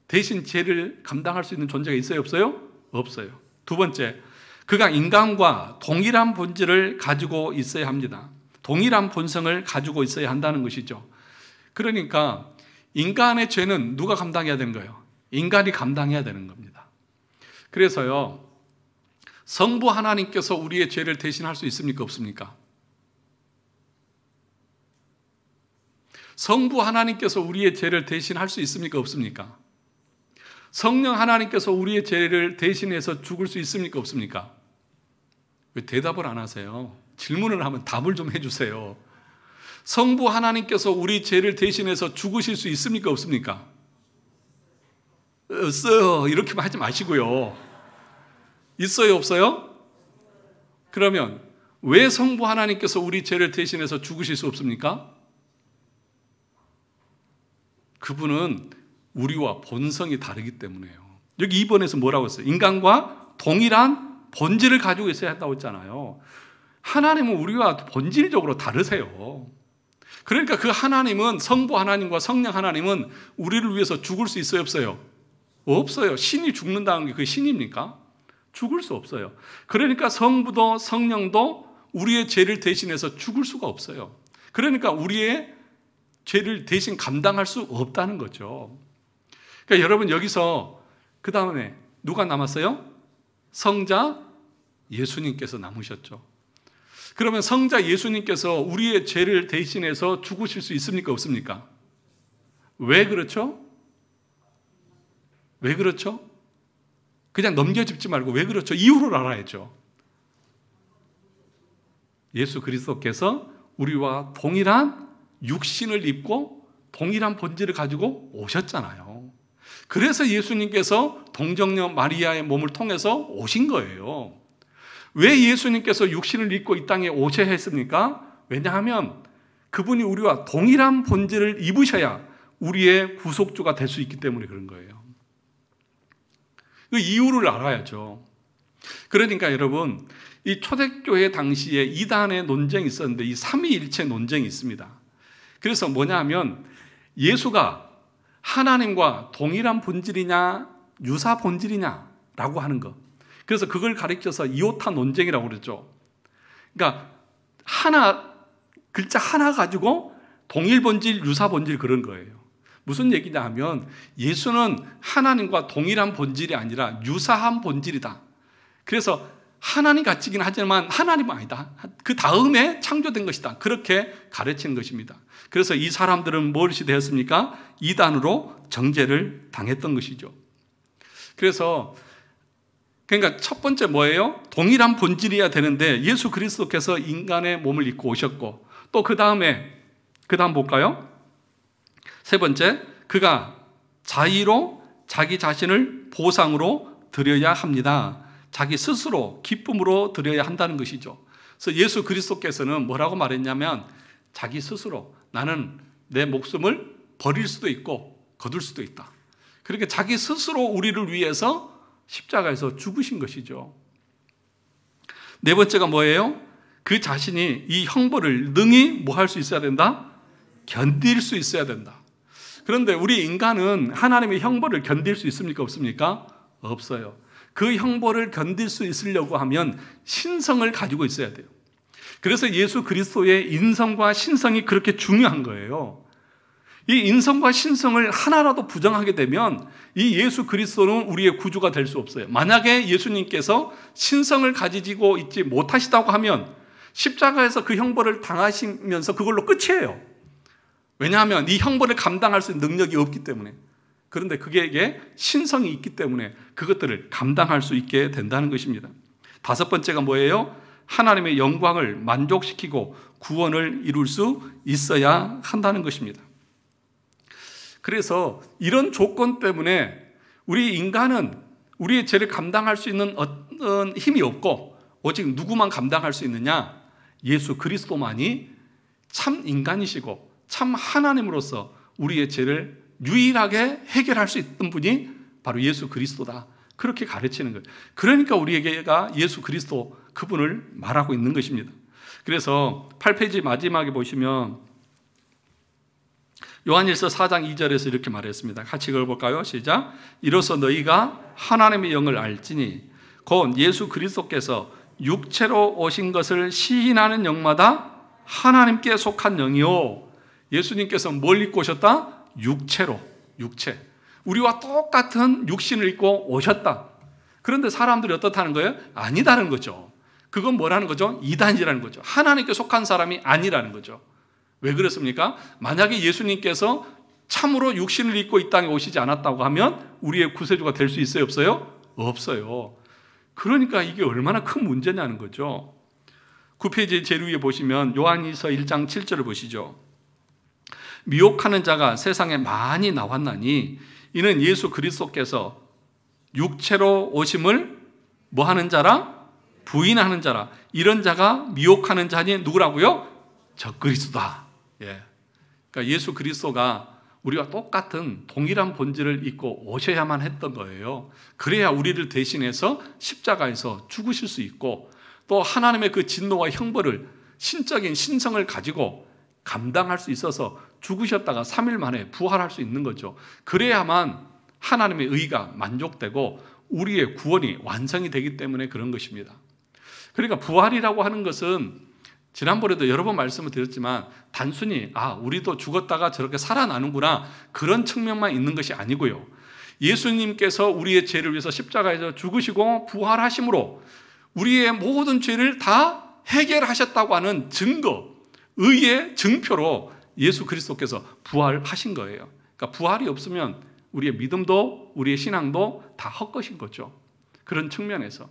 대신 죄를 감당할 수 있는 존재가 있어요? 없어요? 없어요. 두 번째, 그가 인간과 동일한 본질을 가지고 있어야 합니다. 동일한 본성을 가지고 있어야 한다는 것이죠. 그러니까 인간의 죄는 누가 감당해야 되는 거예요? 인간이 감당해야 되는 겁니다. 그래서요, 성부 하나님께서 우리의 죄를 대신할 수 있습니까? 없습니까? 성부 하나님께서 우리의 죄를 대신할 수 있습니까? 없습니까? 성령 하나님께서 우리의 죄를 대신해서 죽을 수 있습니까? 없습니까? 왜 대답을 안 하세요? 질문을 하면 답을 좀 해주세요. 성부 하나님께서 우리 죄를 대신해서 죽으실 수 있습니까? 없습니까? 없어요. 이렇게만 하지 마시고요. 있어요? 없어요? 그러면 왜 성부 하나님께서 우리 죄를 대신해서 죽으실 수 없습니까? 그분은 우리와 본성이 다르기 때문에요. 여기 2번에서 뭐라고 했어요? 인간과 동일한 본질을 가지고 있어야 한다고 했잖아요. 하나님은 우리와 본질적으로 다르세요. 그러니까 그 하나님은, 성부 하나님과 성령 하나님은 우리를 위해서 죽을 수 있어요? 없어요? 없어요. 신이 죽는다는 게 그게 신입니까? 죽을 수 없어요. 그러니까 성부도 성령도 우리의 죄를 대신해서 죽을 수가 없어요. 그러니까 우리의 죄를 대신 감당할 수 없다는 거죠. 그러니까 여러분, 여기서 그 다음에 누가 남았어요? 성자 예수님께서 남으셨죠. 그러면 성자 예수님께서 우리의 죄를 대신해서 죽으실 수 있습니까? 없습니까? 왜 그렇죠? 왜 그렇죠? 그냥 넘겨짚지 말고 왜 그렇죠? 이유를 알아야죠. 예수 그리스도께서 우리와 동일한 육신을 입고 동일한 본질을 가지고 오셨잖아요. 그래서 예수님께서 동정녀 마리아의 몸을 통해서 오신 거예요. 왜 예수님께서 육신을 입고 이 땅에 오셔야 했습니까? 왜냐하면 그분이 우리와 동일한 본질을 입으셔야 우리의 구속주가 될 수 있기 때문에 그런 거예요. 그 이유를 알아야죠. 그러니까 여러분, 이 초대교회 당시에 이단의 논쟁이 있었는데 이 삼위일체 논쟁이 있습니다. 그래서 뭐냐 하면 예수가 하나님과 동일한 본질이냐 유사 본질이냐라고 하는 것. 그래서 그걸 가리켜서 이오타 논쟁이라고 그랬죠. 그러니까 글자 하나 가지고 동일 본질, 유사 본질 그런 거예요. 무슨 얘기냐 하면 예수는 하나님과 동일한 본질이 아니라 유사한 본질이다. 그래서 하나님 같이긴 하지만 하나님은 아니다. 그 다음에 창조된 것이다. 그렇게 가르치는 것입니다. 그래서 이 사람들은 무엇이 되었습니까? 이단으로 정죄를 당했던 것이죠. 그래서 그러니까 첫 번째 뭐예요? 동일한 본질이어야 되는데 예수 그리스도께서 인간의 몸을 입고 오셨고, 또 그 다음 볼까요? 세 번째, 그가 자의로 자기 자신을 보상으로 드려야 합니다. 자기 스스로 기쁨으로 드려야 한다는 것이죠. 그래서 예수 그리스도께서는 뭐라고 말했냐면, 자기 스스로 나는 내 목숨을 버릴 수도 있고 거둘 수도 있다. 그렇게 자기 스스로 우리를 위해서 십자가에서 죽으신 것이죠. 네 번째가 뭐예요? 그 자신이 이 형벌을 능히 뭐 할 수 있어야 된다? 견딜 수 있어야 된다. 그런데 우리 인간은 하나님의 형벌을 견딜 수 있습니까? 없습니까? 없어요. 그 형벌을 견딜 수 있으려고 하면 신성을 가지고 있어야 돼요. 그래서 예수 그리스도의 인성과 신성이 그렇게 중요한 거예요. 이 인성과 신성을 하나라도 부정하게 되면 이 예수 그리스도는 우리의 구주가 될 수 없어요. 만약에 예수님께서 신성을 가지고 있지 못하시다고 하면 십자가에서 그 형벌을 당하시면서 그걸로 끝이에요. 왜냐하면 이 형벌을 감당할 수 있는 능력이 없기 때문에. 그런데 그에게 신성이 있기 때문에 그것들을 감당할 수 있게 된다는 것입니다. 다섯 번째가 뭐예요? 하나님의 영광을 만족시키고 구원을 이룰 수 있어야 한다는 것입니다. 그래서 이런 조건 때문에 우리 인간은 우리의 죄를 감당할 수 있는 어떤 힘이 없고, 오직 누구만 감당할 수 있느냐? 예수 그리스도만이 참 인간이시고 참 하나님으로서 우리의 죄를 유일하게 해결할 수 있던 분이 바로 예수 그리스도다. 그렇게 가르치는 거예요. 그러니까 우리에게가 예수 그리스도 그분을 말하고 있는 것입니다. 그래서 8페이지 마지막에 보시면 요한일서 4장 2절에서 이렇게 말했습니다. 같이 읽어볼까요? 시작. 이로써 너희가 하나님의 영을 알지니 곧 예수 그리스도께서 육체로 오신 것을 시인하는 영마다 하나님께 속한 영이요. 예수님께서 뭘 입고 오셨다? 육체로. 육체. 우리와 똑같은 육신을 입고 오셨다. 그런데 사람들이 어떻다는 거예요? 아니다는 거죠. 그건 뭐라는 거죠? 이단이라는 거죠. 하나님께 속한 사람이 아니라는 거죠. 왜 그렇습니까? 만약에 예수님께서 참으로 육신을 입고 이 땅에 오시지 않았다고 하면 우리의 구세주가 될 수 있어요? 없어요? 없어요. 그러니까 이게 얼마나 큰 문제냐는 거죠. 9페이지 제일 위에 보시면 요한일서 1장 7절을 보시죠. 미혹하는 자가 세상에 많이 나왔나니 이는 예수 그리스도께서 육체로 오심을 뭐 하는 자라? 부인하는 자라. 이런 자가 미혹하는 자니 누구라고요? 적그리스도다. 예. 그러니까 예수 그리스도가 우리와 똑같은 동일한 본질을 입고 오셔야만 했던 거예요. 그래야 우리를 대신해서 십자가에서 죽으실 수 있고, 또 하나님의 그 진노와 형벌을 신적인 신성을 가지고 감당할 수 있어서 죽으셨다가 3일 만에 부활할 수 있는 거죠. 그래야만 하나님의 의가 만족되고 우리의 구원이 완성이 되기 때문에 그런 것입니다. 그러니까 부활이라고 하는 것은 지난번에도 여러 번 말씀을 드렸지만 단순히 우리도 죽었다가 저렇게 살아나는구나 그런 측면만 있는 것이 아니고요. 예수님께서 우리의 죄를 위해서 십자가에서 죽으시고 부활하심으로 우리의 모든 죄를 다 해결하셨다고 하는 증거, 의의 증표로 예수 그리스도께서 부활하신 거예요. 그러니까 부활이 없으면 우리의 믿음도 우리의 신앙도 다 헛것인 거죠. 그런 측면에서.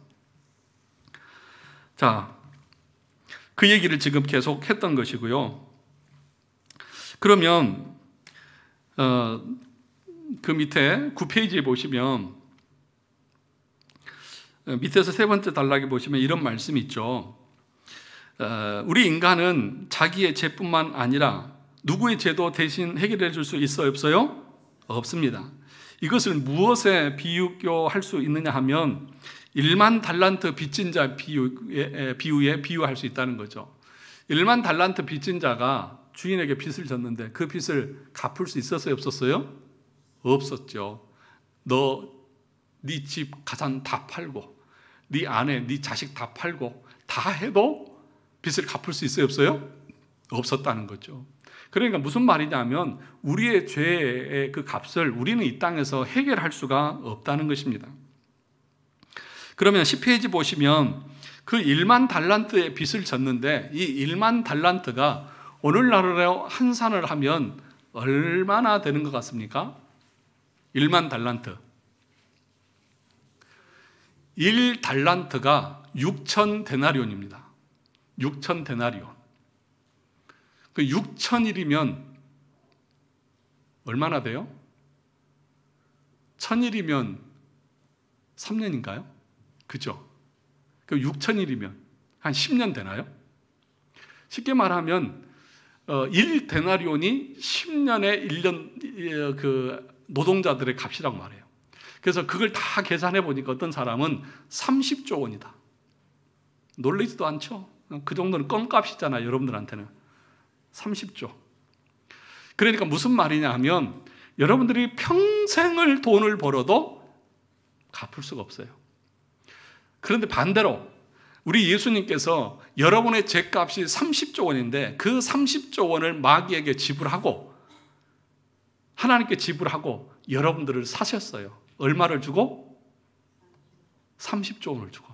자, 그 얘기를 지금 계속 했던 것이고요. 그러면 그 밑에 9페이지에 보시면 밑에서 세 번째 단락에 보시면 이런 말씀이 있죠. 우리 인간은 자기의 죄뿐만 아니라 누구의 죄도 대신 해결해 줄 수 있어요? 없어요? 없습니다. 이것을 무엇에 비유할 수 있느냐 하면 1만 달란트 빚진 자 비유에 비유할 수 있다는 거죠. 1만 달란트 빚진 자가 주인에게 빚을 졌는데 그 빚을 갚을 수 있었어요? 없었어요? 없었죠. 네 집 가산 다 팔고 네 아내, 네 자식 다 팔고 다 해도 빚을 갚을 수 있어요? 없어요? 없었다는 거죠. 그러니까 무슨 말이냐면 우리의 죄의 그 값을 우리는 이 땅에서 해결할 수가 없다는 것입니다. 그러면 10페이지 보시면 그 1만 달란트의 빚을 졌는데 이 1만 달란트가 오늘날로 환산을 하면 얼마나 되는 것 같습니까? 1만 달란트. 1달란트가 6천 데나리온입니다. 6천 데나리온. 그 6천일이면 얼마나 돼요? 1000일이면 3년인가요? 그죠? 그 6천일이면 한 10년 되나요? 쉽게 말하면 1데나리온이 10년의 1년 그 노동자들의 값이라고 말해요. 그래서 그걸 다 계산해 보니까 어떤 사람은 30조 원이다. 놀라지도 않죠? 그 정도는 껌값이잖아요, 여러분들한테는. 30조. 그러니까 무슨 말이냐 하면 여러분들이 평생을 돈을 벌어도 갚을 수가 없어요. 그런데 반대로 우리 예수님께서 여러분의 죄값이 30조 원인데 그 30조 원을 마귀에게 지불하고 하나님께 지불하고 여러분들을 사셨어요. 얼마를 주고? 30조 원을 주고.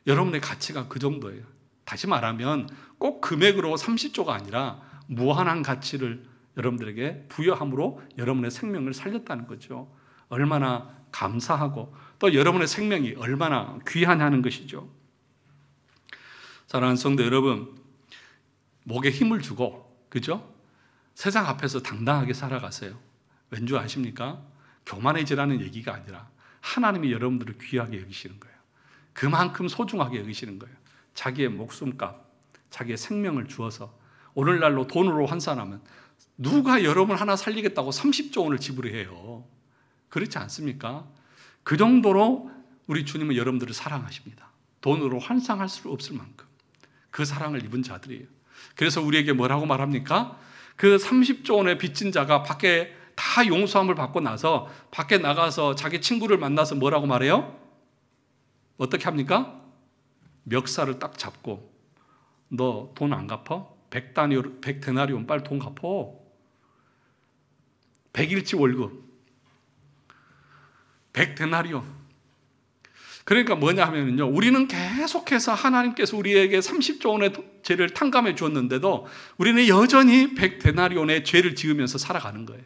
여러분의 가치가 그 정도예요. 다시 말하면 꼭 금액으로 30조가 아니라 무한한 가치를 여러분들에게 부여함으로 여러분의 생명을 살렸다는 거죠. 얼마나 감사하고 또 여러분의 생명이 얼마나 귀하냐는 것이죠. 사랑하는 성도 여러분, 목에 힘을 주고, 그죠? 세상 앞에서 당당하게 살아가세요. 왠지 아십니까? 교만해지라는 얘기가 아니라 하나님이 여러분들을 귀하게 여기시는 거예요. 그만큼 소중하게 여기시는 거예요. 자기의 목숨값, 자기의 생명을 주어서 오늘날로 돈으로 환산하면 누가 여러분 하나 살리겠다고 30조 원을 지불해요. 그렇지 않습니까? 그 정도로 우리 주님은 여러분들을 사랑하십니다. 돈으로 환상할 수 없을 만큼 그 사랑을 입은 자들이에요. 그래서 우리에게 뭐라고 말합니까? 그 30조 원의 빚진 자가 밖에 다 용서함을 받고 나서 밖에 나가서 자기 친구를 만나서 뭐라고 말해요? 어떻게 합니까? 멱살을 딱 잡고 너 돈 안 갚아? 100데나리온 빨리 돈 갚어. 100일치 월급 100데나리온. 그러니까 뭐냐 하면요, 우리는 계속해서 하나님께서 우리에게 30조 원의 죄를 탕감해 주었는데도 우리는 여전히 100데나리온의 죄를 지으면서 살아가는 거예요.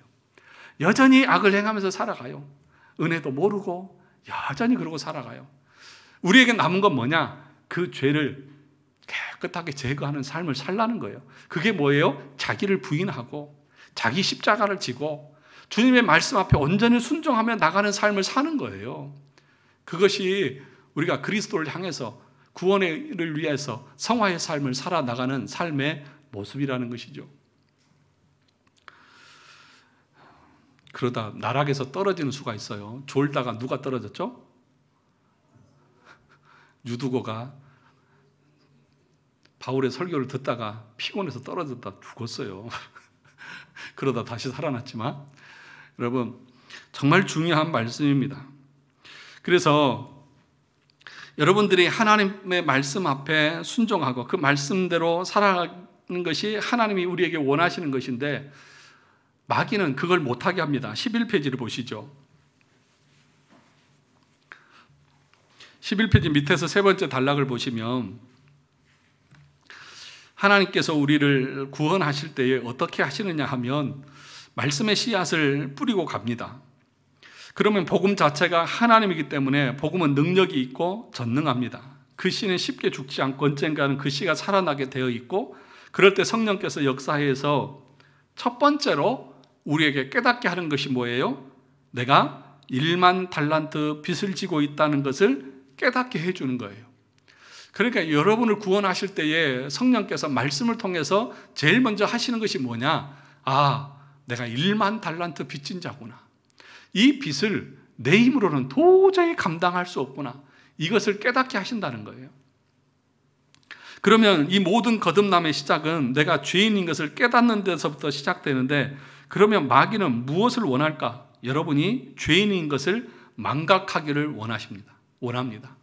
여전히 악을 행하면서 살아가요. 은혜도 모르고 여전히 그러고 살아가요. 우리에게 남은 건 뭐냐? 그 죄를 깨끗하게 제거하는 삶을 살라는 거예요. 그게 뭐예요? 자기를 부인하고 자기 십자가를 지고 주님의 말씀 앞에 온전히 순종하며 나가는 삶을 사는 거예요. 그것이 우리가 그리스도를 향해서 구원을 위해서 성화의 삶을 살아나가는 삶의 모습이라는 것이죠. 그러다 나락에서 떨어지는 수가 있어요. 졸다가 누가 떨어졌죠? 유두고가 바울의 설교를 듣다가 피곤해서 떨어졌다 죽었어요. 그러다 다시 살아났지만 여러분 정말 중요한 말씀입니다. 그래서 여러분들이 하나님의 말씀 앞에 순종하고 그 말씀대로 살아가는 것이 하나님이 우리에게 원하시는 것인데 마귀는 그걸 못하게 합니다. 11페이지를 보시죠. 11페이지 밑에서 세 번째 단락을 보시면 하나님께서 우리를 구원하실 때에 어떻게 하시느냐 하면 말씀의 씨앗을 뿌리고 갑니다. 그러면 복음 자체가 하나님이기 때문에 복음은 능력이 있고 전능합니다. 그 씨는 쉽게 죽지 않고 언젠가는 그 씨가 살아나게 되어 있고 그럴 때 성령께서 역사해서 첫 번째로 우리에게 깨닫게 하는 것이 뭐예요? 내가 1만 달란트 빚을 지고 있다는 것을 깨닫게 해주는 거예요. 그러니까 여러분을 구원하실 때에 성령께서 말씀을 통해서 제일 먼저 하시는 것이 뭐냐? 아, 내가 1만 달란트 빚진 자구나. 이 빚을 내 힘으로는 도저히 감당할 수 없구나. 이것을 깨닫게 하신다는 거예요. 그러면 이 모든 거듭남의 시작은 내가 죄인인 것을 깨닫는 데서부터 시작되는데 그러면 마귀는 무엇을 원할까? 여러분이 죄인인 것을 망각하기를 원합니다.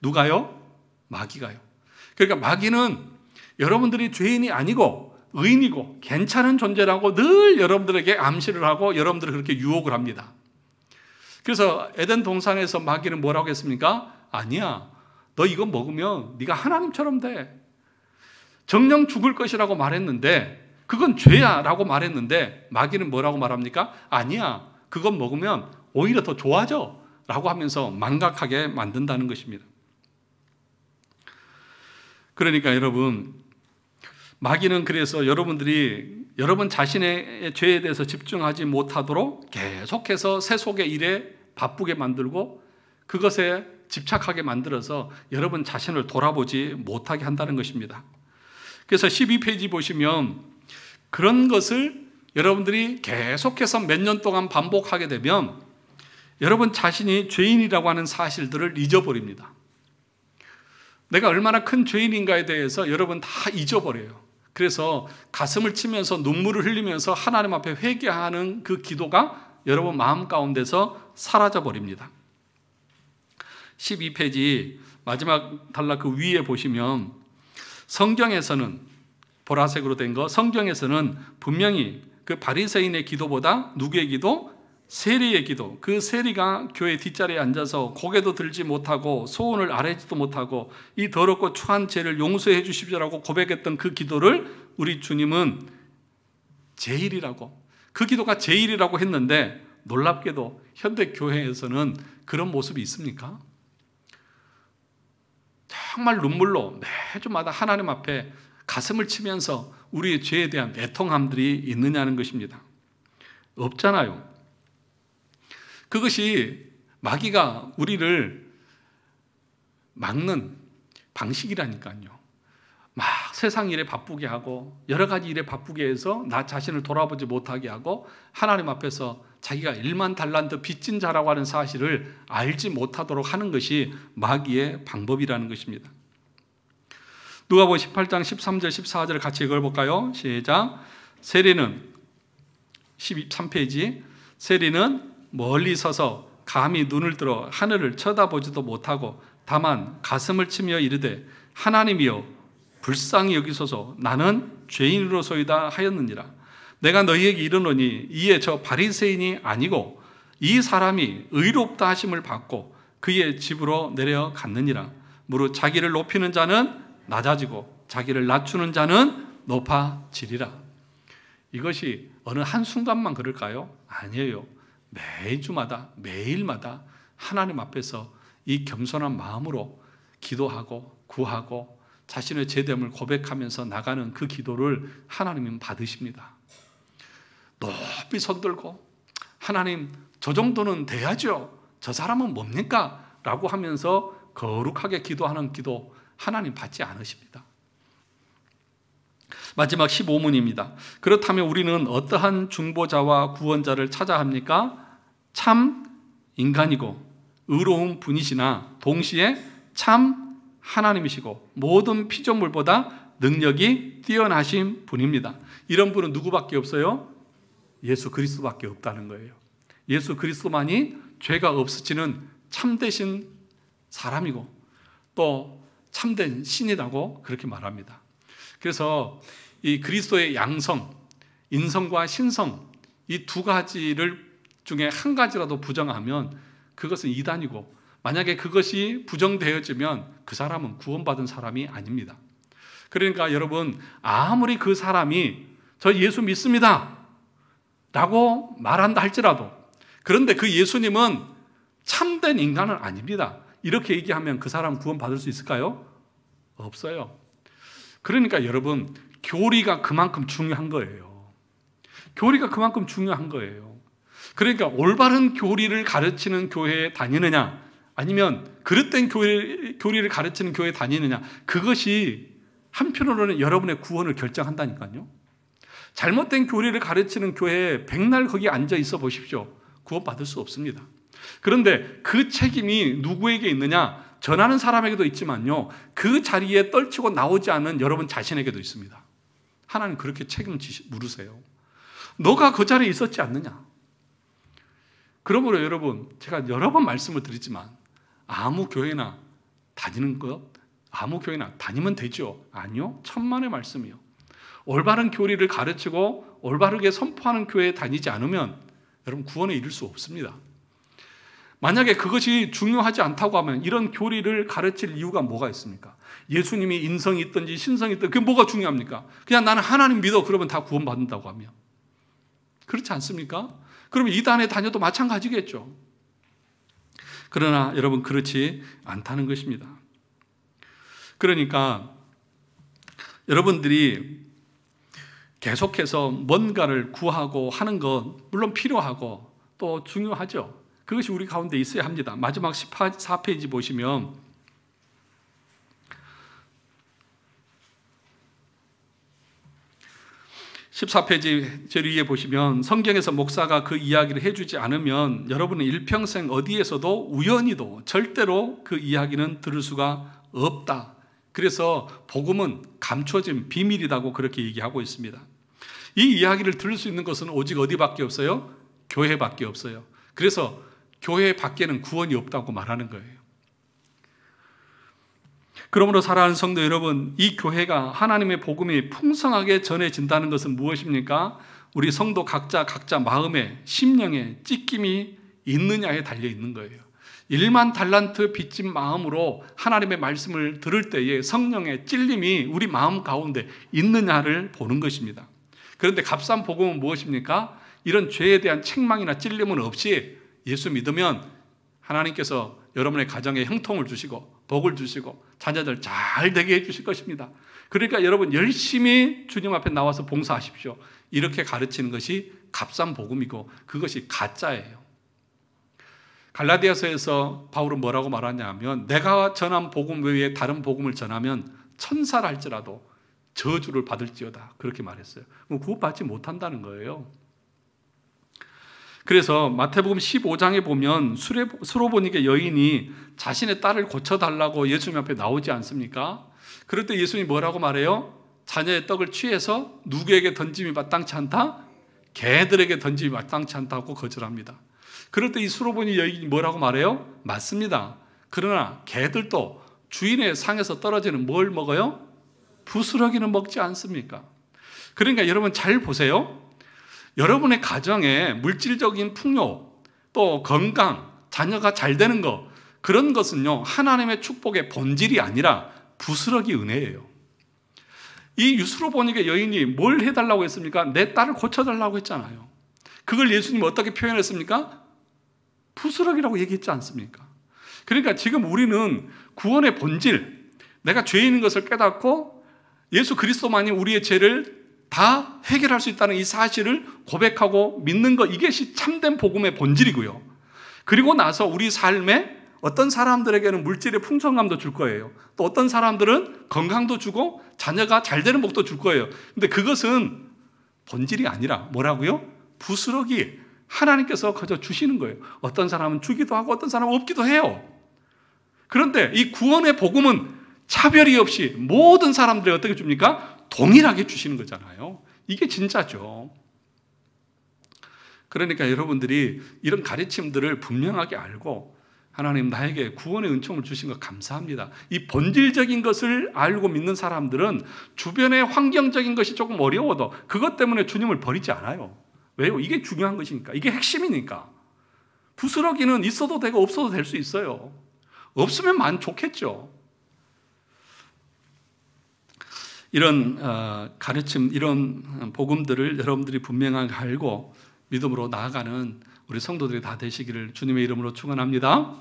누가요? 마귀가요. 그러니까 마귀는 여러분들이 죄인이 아니고 의인이고 괜찮은 존재라고 늘 여러분들에게 암시를 하고 여러분들을 그렇게 유혹을 합니다. 그래서 에덴 동산에서 마귀는 뭐라고 했습니까? 아니야, 너 이거 먹으면 네가 하나님처럼 돼. 정령 죽을 것이라고 말했는데 그건 죄야 라고 말했는데 마귀는 뭐라고 말합니까? 아니야, 그건 먹으면 오히려 더 좋아져. 라고 하면서 망각하게 만든다는 것입니다. 그러니까 여러분, 마귀는 그래서 여러분들이 여러분 자신의 죄에 대해서 집중하지 못하도록 계속해서 세속의 일에 바쁘게 만들고 그것에 집착하게 만들어서 여러분 자신을 돌아보지 못하게 한다는 것입니다. 그래서 12페이지 보시면 그런 것을 여러분들이 계속해서 몇 년 동안 반복하게 되면 여러분 자신이 죄인이라고 하는 사실들을 잊어버립니다. 내가 얼마나 큰 죄인인가에 대해서 여러분 다 잊어버려요. 그래서 가슴을 치면서 눈물을 흘리면서 하나님 앞에 회개하는 그 기도가 여러분 마음 가운데서 사라져버립니다. 12페이지 마지막 단락 그 위에 보시면 성경에서는 보라색으로 된 거, 성경에서는 분명히 그 바리새인의 기도보다 누구의 기도? 세리의 기도. 그 세리가 교회 뒷자리에 앉아서 고개도 들지 못하고 소원을 아뢰지도 못하고 이 더럽고 추한 죄를 용서해 주십시오라고 고백했던 그 기도를 우리 주님은 제일이라고, 그 기도가 제일이라고 했는데 놀랍게도 현대 교회에서는 그런 모습이 있습니까? 정말 눈물로 매주마다 하나님 앞에 가슴을 치면서 우리의 죄에 대한 애통함들이 있느냐는 것입니다. 없잖아요. 그것이 마귀가 우리를 막는 방식이라니까요. 막 세상 일에 바쁘게 하고 여러 가지 일에 바쁘게 해서 나 자신을 돌아보지 못하게 하고 하나님 앞에서 자기가 1만 달란트 빚진 자라고 하는 사실을 알지 못하도록 하는 것이 마귀의 방법이라는 것입니다. 누가복음 18장 13절 14절 같이 읽어볼까요? 시작. 세리는 13페이지 세리는 멀리 서서 감히 눈을 들어 하늘을 쳐다보지도 못하고 다만 가슴을 치며 이르되 하나님이여 불쌍히 여기소서 나는 죄인으로소이다 하였느니라. 내가 너희에게 이르노니 이에 저 바리새인이 아니고 이 사람이 의롭다 하심을 받고 그의 집으로 내려갔느니라. 무릇 자기를 높이는 자는 낮아지고 자기를 낮추는 자는 높아지리라. 이것이 어느 한순간만 그럴까요? 아니에요. 매주마다 매일마다 하나님 앞에서 이 겸손한 마음으로 기도하고 구하고 자신의 죄됨을 고백하면서 나가는 그 기도를 하나님은 받으십니다. 높이 손들고 하나님 저 정도는 돼야죠. 저 사람은 뭡니까? 라고 하면서 거룩하게 기도하는 기도 하나님 받지 않으십니다. 마지막 15문입니다. 그렇다면 우리는 어떠한 중보자와 구원자를 찾아야 합니까? 참 인간이고 의로운 분이시나 동시에 참 하나님이시고 모든 피조물보다 능력이 뛰어나신 분입니다. 이런 분은 누구밖에 없어요? 예수 그리스도밖에 없다는 거예요. 예수 그리스도만이 죄가 없으시는 참되신 사람이고 또 참된 신이라고 그렇게 말합니다. 그래서 이 그리스도의 양성, 인성과 신성 이 두 가지를 중에 한 가지라도 부정하면 그것은 이단이고 만약에 그것이 부정되어지면 그 사람은 구원받은 사람이 아닙니다. 그러니까 여러분 아무리 그 사람이 저 예수 믿습니다 라고 말한다 할지라도 그런데 그 예수님은 참된 인간은 아닙니다. 이렇게 얘기하면 그 사람 구원받을 수 있을까요? 없어요. 그러니까 여러분 교리가 그만큼 중요한 거예요. 교리가 그만큼 중요한 거예요. 그러니까 올바른 교리를 가르치는 교회에 다니느냐 아니면 그릇된 교리를 가르치는 교회에 다니느냐 그것이 한편으로는 여러분의 구원을 결정한다니까요. 잘못된 교리를 가르치는 교회에 백날 거기 앉아 있어 보십시오. 구원받을 수 없습니다. 그런데 그 책임이 누구에게 있느냐? 전하는 사람에게도 있지만요. 그 자리에 떨치고 나오지 않은 여러분 자신에게도 있습니다. 하나님 그렇게 책임 물으세요. 너가 그 자리에 있었지 않느냐? 그러므로 여러분 제가 여러 번 말씀을 드리지만 아무 교회나 다니는 것 아무 교회나 다니면 되죠? 아니요. 천만의 말씀이요. 올바른 교리를 가르치고 올바르게 선포하는 교회에 다니지 않으면 여러분 구원에 이를 수 없습니다. 만약에 그것이 중요하지 않다고 하면 이런 교리를 가르칠 이유가 뭐가 있습니까? 예수님이 인성이 있든지 신성이 있든지 그게 뭐가 중요합니까? 그냥 나는 하나님 믿어 그러면 다 구원받는다고 하면 그렇지 않습니까? 그러면 이단에 다녀도 마찬가지겠죠. 그러나 여러분 그렇지 않다는 것입니다. 그러니까 여러분들이 계속해서 뭔가를 구하고 하는 것 물론 필요하고 또 중요하죠. 그것이 우리 가운데 있어야 합니다. 마지막 14페이지 보시면 제일 위에 보시면 성경에서 목사가 그 이야기를 해주지 않으면 여러분은 일평생 어디에서도 우연히도 절대로 그 이야기는 들을 수가 없다. 그래서 복음은 감춰진 비밀이라고 그렇게 얘기하고 있습니다. 이 이야기를 들을 수 있는 것은 오직 어디밖에 없어요? 교회밖에 없어요. 그래서 교회 밖에는 구원이 없다고 말하는 거예요. 그러므로 사랑하는 성도 여러분, 이 교회가 하나님의 복음이 풍성하게 전해진다는 것은 무엇입니까? 우리 성도 각자 마음에 심령에 찢김이 있느냐에 달려 있는 거예요. 1만 달란트 빚진 마음으로 하나님의 말씀을 들을 때에 성령의 찔림이 우리 마음 가운데 있느냐를 보는 것입니다. 그런데 값싼 복음은 무엇입니까? 이런 죄에 대한 책망이나 찔림은 없이 예수 믿으면 하나님께서 여러분의 가정에 형통을 주시고 복을 주시고 자녀들 잘 되게 해주실 것입니다. 그러니까 여러분 열심히 주님 앞에 나와서 봉사하십시오. 이렇게 가르치는 것이 값싼 복음이고 그것이 가짜예요. 갈라디아서에서 바울은 뭐라고 말하냐 하면 내가 전한 복음 외에 다른 복음을 전하면 천사라 할지라도 저주를 받을지어다 그렇게 말했어요. 구원받지 못한다는 거예요. 그래서 마태복음 15장에 보면 수로보니게 여인이 자신의 딸을 고쳐달라고 예수님 앞에 나오지 않습니까? 그럴 때 예수님이 뭐라고 말해요? 자녀의 떡을 취해서 누구에게 던짐이 마땅치 않다? 개들에게 던짐이 마땅치 않다고 거절합니다. 그럴 때 이 수로보니 여인이 뭐라고 말해요? 맞습니다. 그러나 개들도 주인의 상에서 떨어지는 뭘 먹어요? 부스러기는 먹지 않습니까? 그러니까 여러분 잘 보세요. 여러분의 가정에 물질적인 풍요, 또 건강, 자녀가 잘 되는 것, 그런 것은요, 하나님의 축복의 본질이 아니라 부스러기 은혜예요. 이 수로보니게 여인이 뭘 해달라고 했습니까? 내 딸을 고쳐달라고 했잖아요. 그걸 예수님이 어떻게 표현했습니까? 부스러기라고 얘기했지 않습니까? 그러니까 지금 우리는 구원의 본질, 내가 죄인인 것을 깨닫고 예수 그리스도만이 우리의 죄를 다 해결할 수 있다는 이 사실을 고백하고 믿는 것, 이것이 참된 복음의 본질이고요. 그리고 나서 우리 삶에 어떤 사람들에게는 물질의 풍성함도 줄 거예요. 또 어떤 사람들은 건강도 주고 자녀가 잘 되는 복도 줄 거예요. 근데 그것은 본질이 아니라 뭐라고요? 부스러기, 하나님께서 거저 주시는 거예요. 어떤 사람은 주기도 하고 어떤 사람은 없기도 해요. 그런데 이 구원의 복음은 차별이 없이 모든 사람들에게 어떻게 줍니까? 동일하게 주시는 거잖아요. 이게 진짜죠. 그러니까 여러분들이 이런 가르침들을 분명하게 알고 하나님 나에게 구원의 은총을 주신 것 감사합니다. 이 본질적인 것을 알고 믿는 사람들은 주변의 환경적인 것이 조금 어려워도 그것 때문에 주님을 버리지 않아요. 왜요? 이게 중요한 것이니까. 이게 핵심이니까. 부스러기는 있어도 되고 없어도 될 수 있어요. 없으면 만 좋겠죠. 이런 가르침, 이런 복음들을 여러분들이 분명하게 알고 믿음으로 나아가는 우리 성도들이 다 되시기를 주님의 이름으로 축원합니다.